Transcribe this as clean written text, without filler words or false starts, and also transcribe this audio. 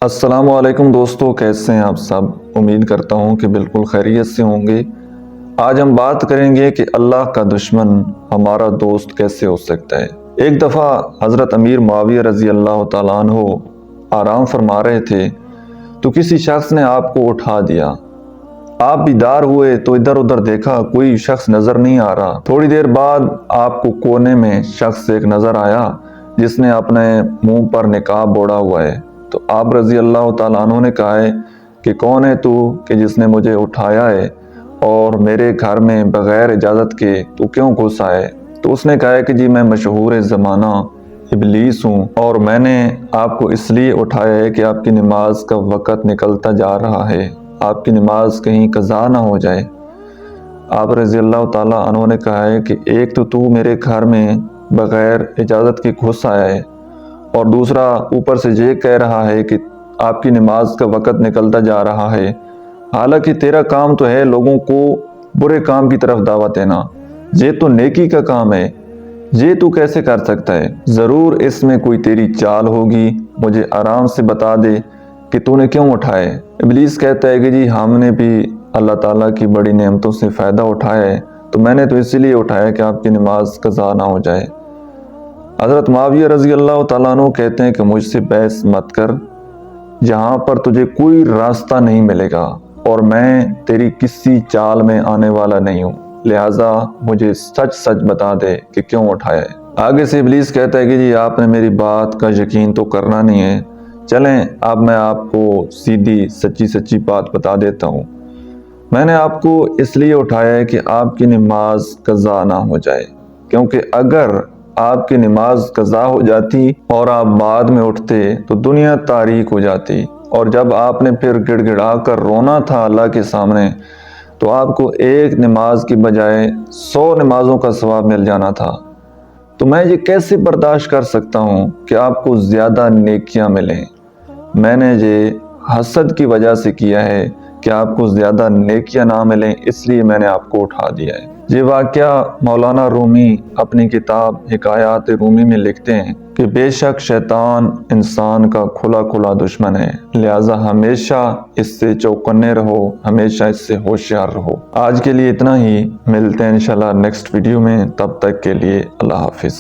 السلام علیکم دوستو، کیسے ہیں آپ سب؟ امید کرتا ہوں کہ بالکل خیریت سے ہوں گے۔ آج ہم بات کریں گے کہ اللہ کا دشمن ہمارا دوست کیسے ہو سکتا ہے۔ ایک دفعہ حضرت امیر معاویہ رضی اللہ تعالیٰ عنہ آرام فرما رہے تھے تو کسی شخص نے آپ کو اٹھا دیا۔ آپ بیدار ہوئے تو ادھر ادھر دیکھا، کوئی شخص نظر نہیں آ رہا۔ تھوڑی دیر بعد آپ کو کونے میں شخص ایک نظر آیا جس نے اپنے منہ پر نقاب اوڑھا ہوا ہے۔ تو آپ رضی اللہ تعالیٰ عنہ نے کہا ہے کہ کون ہے تو کہ جس نے مجھے اٹھایا ہے اور میرے گھر میں بغیر اجازت کے تو کیوں گھسا ہے؟ تو اس نے کہا ہے کہ جی میں مشہور زمانہ ابلیس ہوں اور میں نے آپ کو اس لیے اٹھایا ہے کہ آپ کی نماز کا وقت نکلتا جا رہا ہے، آپ کی نماز کہیں قضا نہ ہو جائے۔ آپ رضی اللہ تعالیٰ عنہ نے کہا ہے کہ ایک تو میرے گھر میں بغیر اجازت کے گھس آیا ہے اور دوسرا اوپر سے یہ کہہ رہا ہے کہ آپ کی نماز کا وقت نکلتا جا رہا ہے، حالانکہ تیرا کام تو ہے لوگوں کو برے کام کی طرف دعوت دینا، یہ تو نیکی کا کام ہے، یہ تو کیسے کر سکتا ہے؟ ضرور اس میں کوئی تیری چال ہوگی، مجھے آرام سے بتا دے کہ تو نے کیوں اٹھائے؟ ابلیس کہتا ہے کہ جی ہم نے بھی اللہ تعالیٰ کی بڑی نعمتوں سے فائدہ اٹھایا ہے، تو میں نے تو اسی لیے اٹھایا کہ آپ کی نماز قضا نہ ہو جائے۔ حضرت معاویہ رضی اللہ تعالیٰ عنہ کہتے ہیں کہ مجھ سے بحث مت کر، جہاں پر تجھے کوئی راستہ نہیں ملے گا اور میں تیری کسی چال میں آنے والا نہیں ہوں، لہٰذا مجھے سچ سچ بتا دے کہ کیوں اٹھایا ہے۔ آگے سے ابلیس کہتا ہے کہ جی آپ نے میری بات کا یقین تو کرنا نہیں ہے، چلیں اب میں آپ کو سیدھی سچی بات بتا دیتا ہوں۔ میں نے آپ کو اس لیے اٹھایا ہے کہ آپ کی نماز قضا نہ ہو جائے، کیونکہ اگر آپ کی نماز قضا ہو جاتی اور آپ بعد میں اٹھتے تو دنیا تاریک ہو جاتی، اور جب آپ نے پھر گڑ گڑا کر رونا تھا اللہ کے سامنے تو آپ کو ایک نماز کی بجائے 100 نمازوں کا ثواب مل جانا تھا۔ تو میں یہ کیسے برداشت کر سکتا ہوں کہ آپ کو زیادہ نیکیاں ملیں؟ میں نے یہ حسد کی وجہ سے کیا ہے کہ آپ کو زیادہ نیکیاں نہ ملیں، اس لیے میں نے آپ کو اٹھا دیا ہے۔ یہ واقعہ مولانا رومی اپنی کتاب حکایات رومی میں لکھتے ہیں کہ بے شک شیطان انسان کا کھلا کھلا دشمن ہے، لہٰذا ہمیشہ اس سے چوکنے رہو، ہمیشہ اس سے ہوشیار رہو۔ آج کے لیے اتنا ہی، ملتے ہیں انشاءاللہ نیکسٹ ویڈیو میں، تب تک کے لیے اللہ حافظ۔